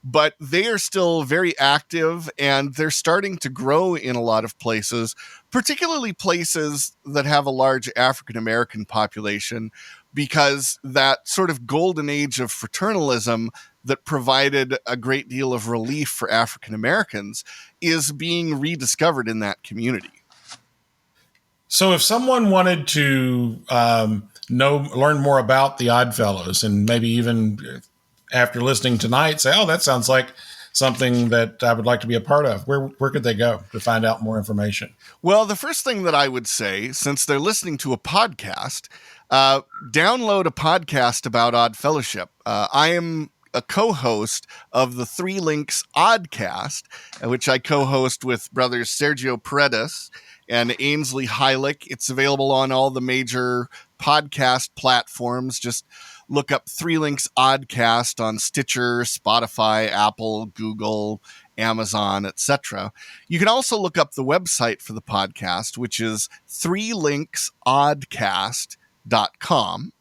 but they are still very active, and they're starting to grow in a lot of places, particularly places that have a large African American population, because that sort of golden age of fraternalism that provided a great deal of relief for African Americans is being rediscovered in that community. So if someone wanted to learn more about the Oddfellows, and maybe even after listening tonight say, oh, that sounds like something that I would like to be a part of, where could they go to find out more information? Well, the first thing that I would say, since they're listening to a podcast, download a podcast about Odd Fellowship. I am a co-host of the Three Links Oddcast, which I co-host with brothers Sergio Paredes and Ainsley Heilich. It's available on all the major podcast platforms. Just look up Three Links Oddcast on Stitcher, Spotify, Apple, Google, Amazon, etc. You can also look up the website for the podcast, which is threelinksoddcast.com.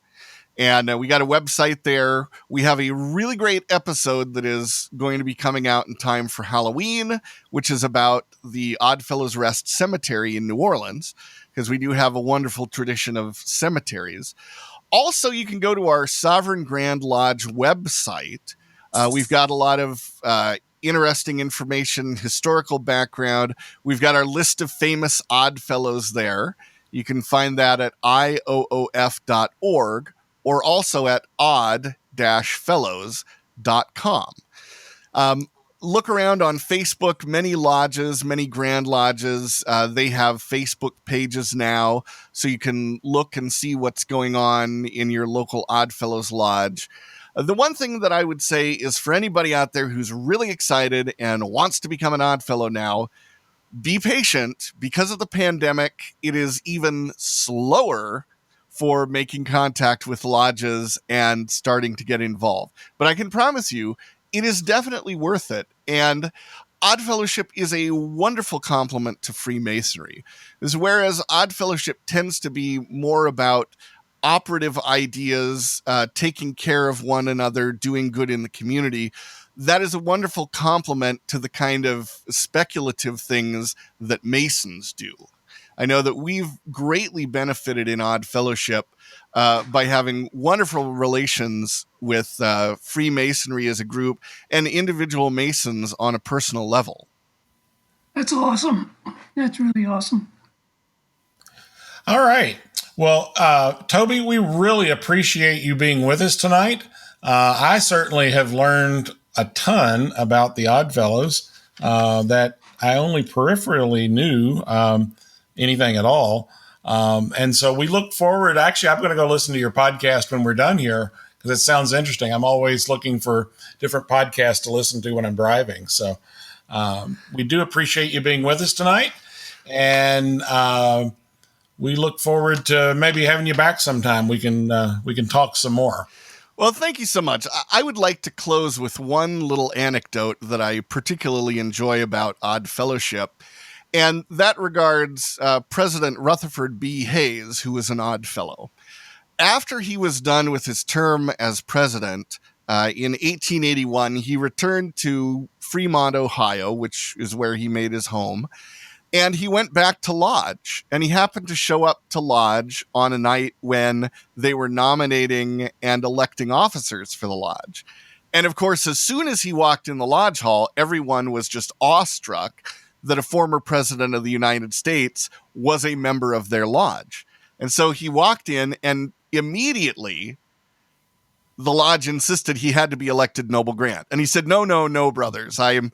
And we got a website there. We have a really great episode that is going to be coming out in time for Halloween, which is about the Oddfellows Rest Cemetery in New Orleans, because we do have a wonderful tradition of cemeteries. Also, you can go to our Sovereign Grand Lodge website. We've got a lot of interesting information, historical background. We've got our list of famous Oddfellows there. You can find that at ioof.org, or also at odd-fellows.com. Look around on Facebook. Many lodges, many grand lodges, they have Facebook pages now, so you can look and see what's going on in your local Oddfellows Lodge. The one thing that I would say is, for anybody out there who's really excited and wants to become an Oddfellow now, be patient. Because of the pandemic, it is even slower for making contact with lodges and starting to get involved. But I can promise you, it is definitely worth it. And Odd Fellowship is a wonderful complement to Freemasonry. Whereas Odd Fellowship tends to be more about operative ideas, taking care of one another, doing good in the community, that is a wonderful complement to the kind of speculative things that Masons do. I know that we've greatly benefited in Odd Fellowship by having wonderful relations with Freemasonry as a group and individual Masons on a personal level. That's awesome. That's really awesome. All right. Well, Toby, we really appreciate you being with us tonight. I certainly have learned a ton about the Oddfellows that I only peripherally knew anything at all. And so we look forward. Actually, I'm going to go listen to your podcast when we're done here, because it sounds interesting. I'm always looking for different podcasts to listen to when I'm driving. So we do appreciate you being with us tonight. And we look forward to maybe having you back sometime. We can talk some more. Well, thank you so much. I would like to close with one little anecdote that I particularly enjoy about Odd Fellowship. And that regards President Rutherford B. Hayes, who was an Odd Fellow. After he was done with his term as president, in 1881, he returned to Fremont, Ohio, which is where he made his home. And he went back to Lodge, and he happened to show up to Lodge on a night when they were nominating and electing officers for the Lodge. And of course, as soon as he walked in the Lodge Hall, everyone was just awestruck that a former president of the United States was a member of their lodge. And so he walked in, and immediately the lodge insisted he had to be elected Noble Grand. And he said, no, brothers, I'm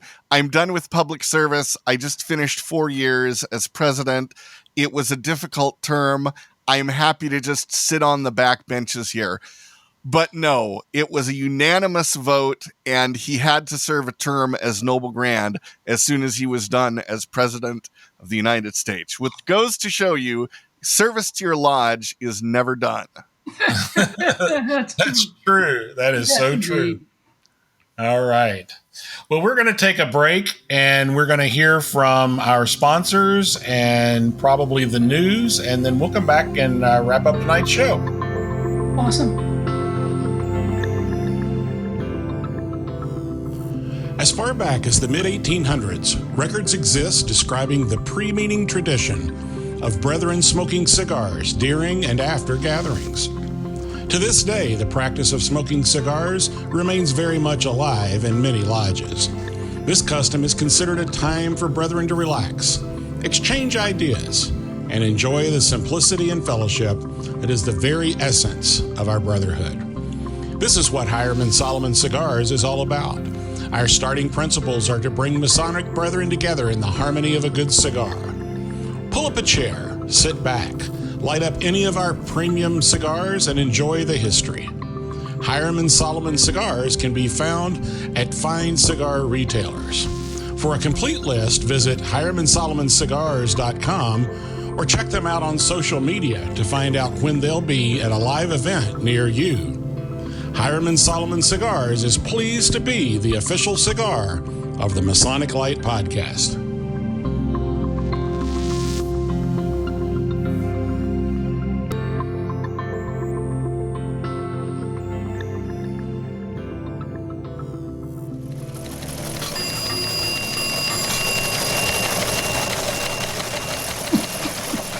done with public service. I just finished 4 years as president. It was a difficult term. I'm happy to just sit on the back benches here. But no, it was a unanimous vote, and he had to serve a term as Noble Grand as soon as he was done as President of the United States, which goes to show you service to your lodge is never done. That's true. That is so true. All right. Well, we're going to take a break, and we're going to hear from our sponsors and probably the news, and then we'll come back and wrap up tonight's show. Awesome. As far back as the mid-1800s, records exist describing the pre-meeting tradition of brethren smoking cigars during and after gatherings. To this day, the practice of smoking cigars remains very much alive in many lodges. This custom is considered a time for brethren to relax, exchange ideas, and enjoy the simplicity and fellowship that is the very essence of our brotherhood. This is what Hiram and Solomon Cigars is all about. Our starting principles are to bring Masonic brethren together in the harmony of a good cigar. Pull up a chair, sit back, light up any of our premium cigars, and enjoy the history. Hiram and Solomon Cigars can be found at fine cigar retailers. For a complete list, visit hiramandsolomonscigars.com or check them out on social media to find out when they'll be at a live event near you. Hiram and Solomon Cigars is pleased to be the official cigar of the Masonic Lite podcast.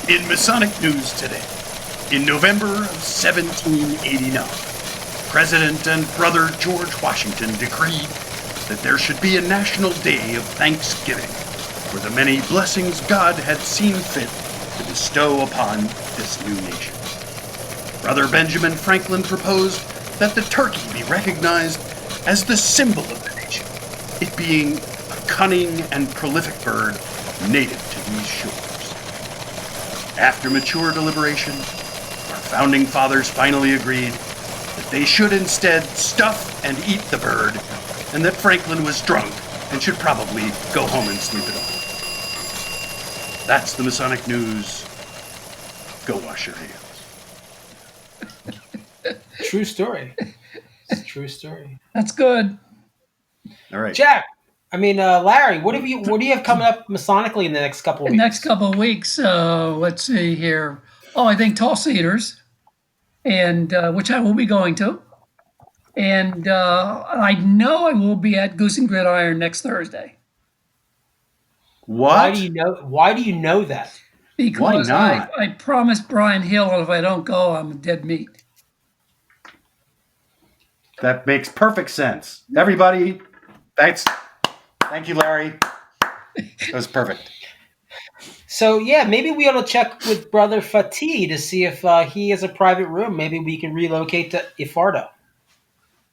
In Masonic news today, in November of 1789, President and Brother George Washington decreed that there should be a national day of thanksgiving for the many blessings God had seen fit to bestow upon this new nation. Brother Benjamin Franklin proposed that the turkey be recognized as the symbol of the nation, it being a cunning and prolific bird native to these shores. After mature deliberation, our founding fathers finally agreed that they should instead stuff and eat the bird, and that Franklin was drunk and should probably go home and sleep it off. That's the Masonic news. Go wash your hands. True story. It's a true story. That's good. All right. Jack, Larry, what do you have coming up Masonically in the next couple of weeks? Next couple of weeks, let's see here. Oh, I think Tall Cedars, and which I will be going to. And I know I will be at Goose and Gridiron next Thursday. What? Why do you know that? Because I promised Brian Hill, and if I don't go, I'm dead meat. That makes perfect sense. Everybody, thank you, Larry. That was perfect. So, yeah, maybe we ought to check with Brother Fatih to see if he has a private room. Maybe we can relocate to Ifardo.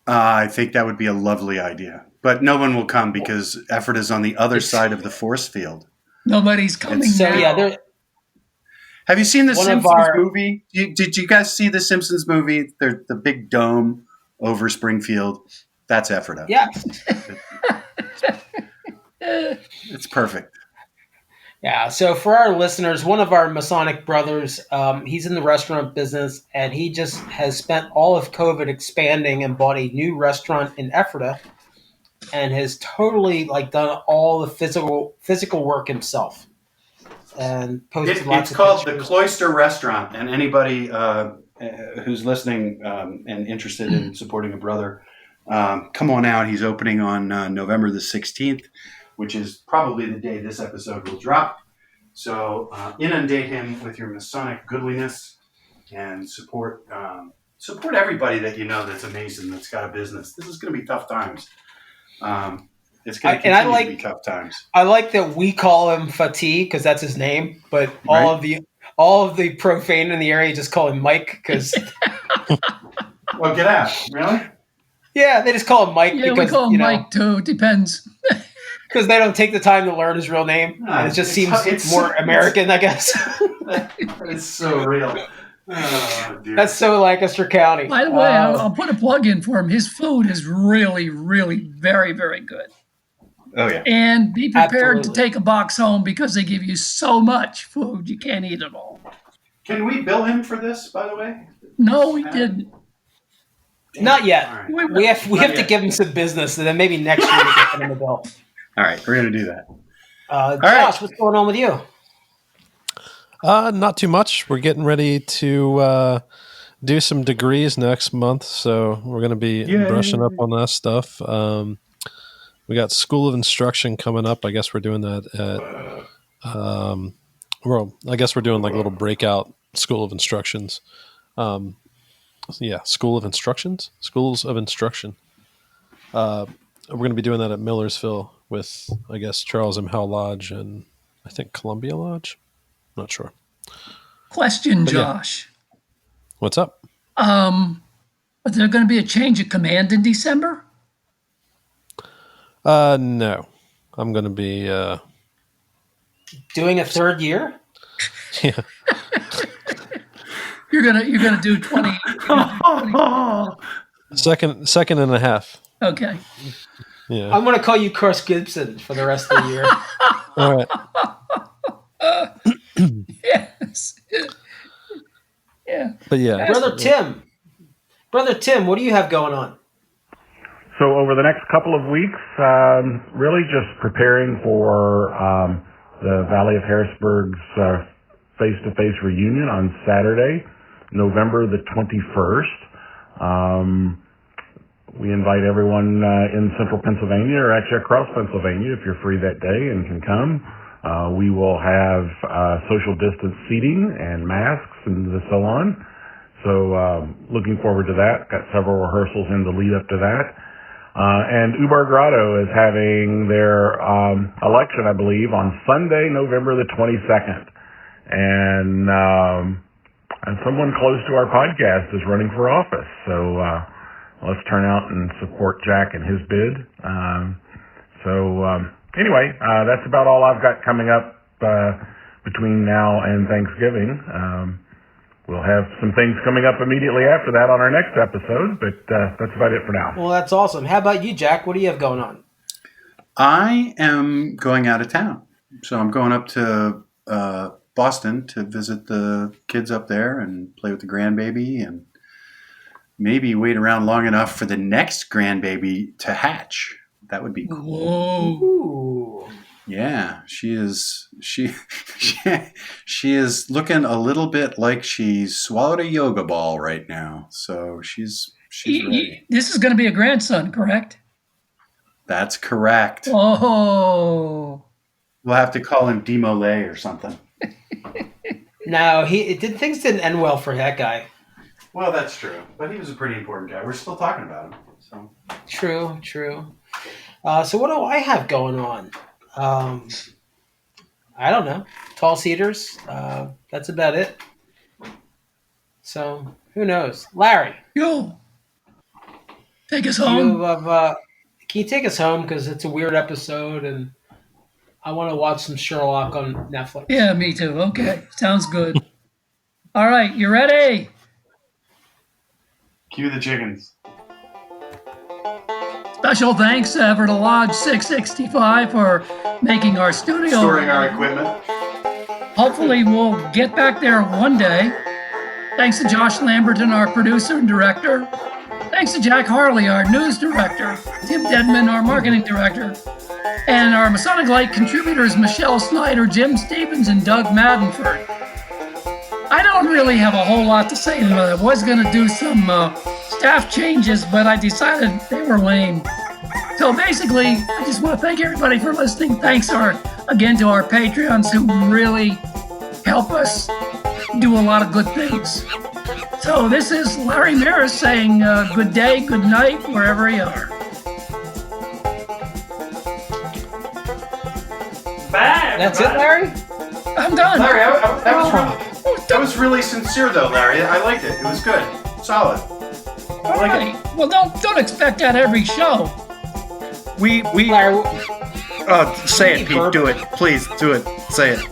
I think that would be a lovely idea. But no one will come because Effort is on the other side of the force field. Nobody's coming now. Yeah, have you seen the Simpsons movie? Did you guys see the Simpsons movie? The big dome over Springfield. That's Effort. Yeah. It's perfect. Yeah, so for our listeners, one of our Masonic brothers, he's in the restaurant business, and he just has spent all of COVID expanding and bought a new restaurant in Ephrata, and has totally done all the physical work himself. And posted lots of called pictures. The Cloister Restaurant, and anybody who's listening and interested in supporting a brother, come on out. He's opening on November the 16th. Which is probably the day this episode will drop. So inundate him with your Masonic goodliness and support everybody that you know that's a Mason, that's got a business. This is going to be tough times. It's going to continue to be tough times. I like that we call him Fatih because that's his name, but all of the profane in the area just call him Mike because. Well, get out! Really? Yeah, they just call him Mike. Yeah, because, we call him Mike too. It depends. Because they don't take the time to learn his real name. And it just seems more American, I guess. It's so real. Oh, dear. That's so Lancaster County. By the way, I'll put a plug in for him. His food is really, really very, very good. Oh, yeah. And be prepared Absolutely. to take a box home because they give you so much food you can't eat it all. Can we bill him for this, by the way? No, we didn't. Not yet. All right. We have Not to yet. give him some business, and then maybe next year we can send him a bill. All right, we're going to do that. Josh, right. what's going on with you? Not too much. We're getting ready to do some degrees next month, so we're going to be brushing up on that stuff. We got School of Instruction coming up. I guess we're doing that at I guess we're doing like little breakout School of Instructions. Schools of Instruction. We're going to be doing that at Millersville with, I guess, Charles M. Howell Lodge and I think Columbia Lodge. Not sure. Question, Josh. What's up? Is there going to be a change of command in December? No. I'm going to be Doing a third year? yeah. You're gonna do 20. Second and a half. Okay. Yeah. I'm going to call you Chris Gibson for the rest of the year. All right. Yes. Yeah. But yeah. Brother Tim, what do you have going on? So over the next couple of weeks, really just preparing for the Valley of Harrisburg's face-to-face reunion on Saturday, November the 21st. We invite everyone in central Pennsylvania or actually across Pennsylvania if you're free that day and can come. We will have social distance seating and masks and so on. So looking forward to that. Got several rehearsals in the lead up to that. And Ubar Grotto is having their election, I believe, on Sunday, November the 22nd. And someone close to our podcast is running for office. So let's turn out and support Jack and his bid. Anyway, that's about all I've got coming up between now and Thanksgiving. We'll have some things coming up immediately after that on our next episode, but that's about it for now. Well, that's awesome. How about you, Jack? What do you have going on? I am going out of town. So I'm going up to Boston to visit the kids up there and play with the grandbaby and maybe wait around long enough for the next grandbaby to hatch. That would be cool. Whoa. Ooh. Yeah, she is looking a little bit like she's swallowed a yoga ball right now. So she's ready. This is going to be a grandson, correct? That's correct. Oh. We'll have to call him Demolay or something. No, things didn't end well for that guy. Well, that's true. But he was a pretty important guy. We're still talking about him. So True. So what do I have going on? I don't know. Tall Cedars. That's about it. So who knows? Larry. Yo. Take us home. Can you take us home? Because it's a weird episode and I want to watch some Sherlock on Netflix. Yeah, me too. Okay. Sounds good. All right. You ready? cue the chickens. Special thanks to Everett Lodge 665 for making our studio. Storing our equipment. Hopefully we'll get back there one day. Thanks to Josh Lamberton, our producer and director. Thanks to Jack Harley, our news director. Tim Dedman, our marketing director. And our Masonic Lite contributors, Michelle Snyder, Jim Stevens, and Doug Maddenford. I don't really have a whole lot to say tonight. I was going to do some staff changes, but I decided they were lame. So basically, I just want to thank everybody for listening. Thanks again to our Patreons who really help us do a lot of good things. So this is Larry Maris saying good day, good night, wherever you are. Bad. That's it, Larry? I'm done. Larry, that was really sincere, though, Larry. I liked it. It was good. Solid. All right. Well, don't expect that every show. We Larry, say it, Pete. Do it, please. Do it. Say it.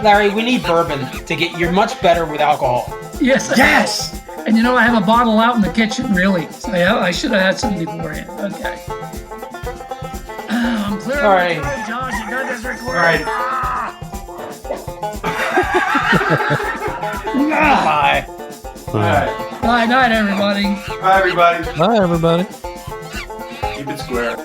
Larry, we need bourbon to get. You're much better with alcohol. Yes. Yes. And you know, I have a bottle out in the kitchen, really. So I should have had some beforehand. Okay. I'm clear. All right. Josh, you got this recording. All right. Bye. All right. Bye night, everybody. Bye, everybody. Bye, everybody. Keep it square.